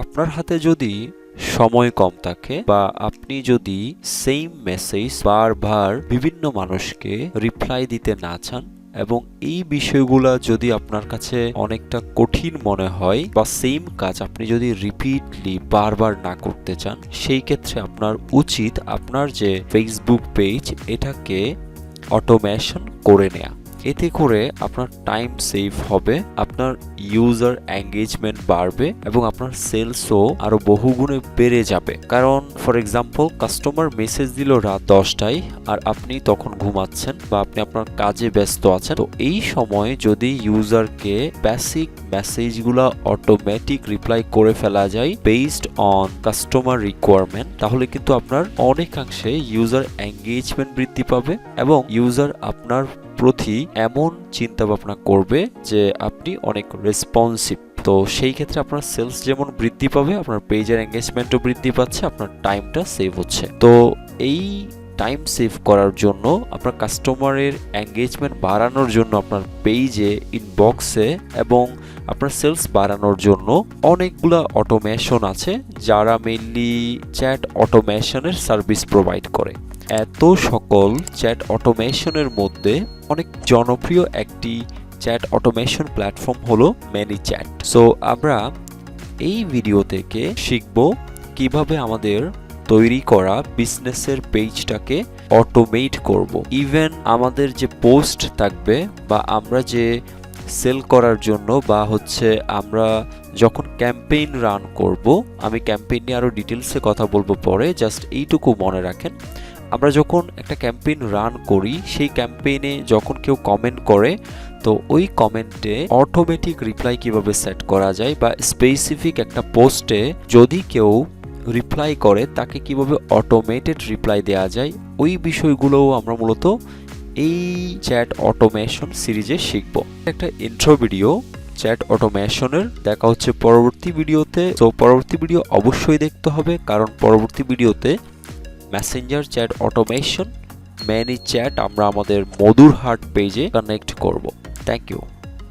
আপনার হাতে যদি সময় কম থাকে বা আপনি যদি সেম মেসেজ বারবার বিভিন্ন মানুষকে রিপ্লাই দিতে না চান এবং এই বিষয়গুলা যদি আপনার কাছে অনেকটা কঠিন মনে হয় বা সেম কাজ আপনি যদি রিপিটলি বারবার না করতে চান, সেই ক্ষেত্রে আপনার উচিত আপনার যে ফেসবুক পেজ এটাকে অটোমেশন করে নেওয়া। এতে করে আপনার টাইম সেভ হবে, আপনার ইউজার এঙ্গেজমেন্ট বাড়বে এবং আপনার সেলসও আরো বহুগুণে বেড়ে যাবে। কারণ ফর এক্সাম্পল কাস্টমার মেসেজ দিল রাত 10টায় আর আপনি তখন ঘুমাচ্ছেন বা আপনি আপনার কাজে ব্যস্ত আছেন, তো এই সময় যদি ইউজারকে বেসিক মেসেজগুলো অটোমেটিক রিপ্লাই করে ফেলা যায় বেসড অন কাস্টমার রিকোয়ারমেন্ট, তাহলে কিন্তু আপনার অনেকাংশে ইউজার এঙ্গেজমেন্ট বৃদ্ধি পাবে এবং ইউজার আপনার প্রতি এমন চিন্তা ভাবনা করবে যে আপনি অনেক রেসপন্সিভ। তো সেই ক্ষেত্রে আপনার সেলস যেমন বৃদ্ধি পাবে, আপনার পেজের এঙ্গেজমেন্টও বৃদ্ধি পাচ্ছে, আপনার টাইমটা সেভ হচ্ছে। তো এই টাইম সেভ করার জন্য আপনার কাস্টমারের এঙ্গেজমেন্ট বাড়ানোর জন্য আপনার পেজে ইনবক্সে এবং আপনার সেলস বাড়ানোর জন্য অনেকগুলা অটোমেশন আছে যারা মেইনলি চ্যাট অটোমেশনের সার্ভিস প্রোভাইড করে। এত সকল চ্যাট অটোমেশনের মধ্যে অনেক জনপ্রিয় একটি চ্যাট অটোমেশন প্ল্যাটফর্ম হলো ম্যানিচ্যাট। সো আমরা এই ভিডিও থেকে শিখব কিভাবে আমাদের তৈরি করা বিজনেসের পেজটাকে অটোমেট করব। ইভেন আমাদের যে পোস্ট থাকবে বা আমরা যে সেল করার জন্য বা আমরা যখন ক্যাম্পেইন রান করব, আমি ক্যাম্পেইন নিয়ে আরো ডিটেলসে কথা বলবো পরে, জাস্ট এইটুকু মনে রাখেন, আমরা যখন একটা ক্যাম্পেইন রান করি সেই ক্যাম্পেইনে যখন কেউ কমেন্ট করে, তো ওই কমেন্টে অটোমেটিক রিপ্লাই কিভাবে সেট করা যায় বা স্পেসিফিক একটা পোস্টে যদি কেউ রিপ্লাই করে তাকে কিভাবে অটোমেটেড রিপ্লাই দেওয়া যায়, ওই বিষয়গুলোও আমরা মূলত এই চ্যাট অটোমেশন সিরিজে শিখব। একটা ইন্ট্রো ভিডিও চ্যাট অটোমেশনের, দেখা হচ্ছে পরবর্তী ভিডিওতে। তো পরবর্তী ভিডিও অবশ্যই দেখতে হবে, কারণ পরবর্তী ভিডিওতে মেসেঞ্জার চ্যাট অটোমেশন ম্যানিচ্যাট আমরা আমাদের মধুর হার্ট পেজে কানেক্ট করব। Thank you.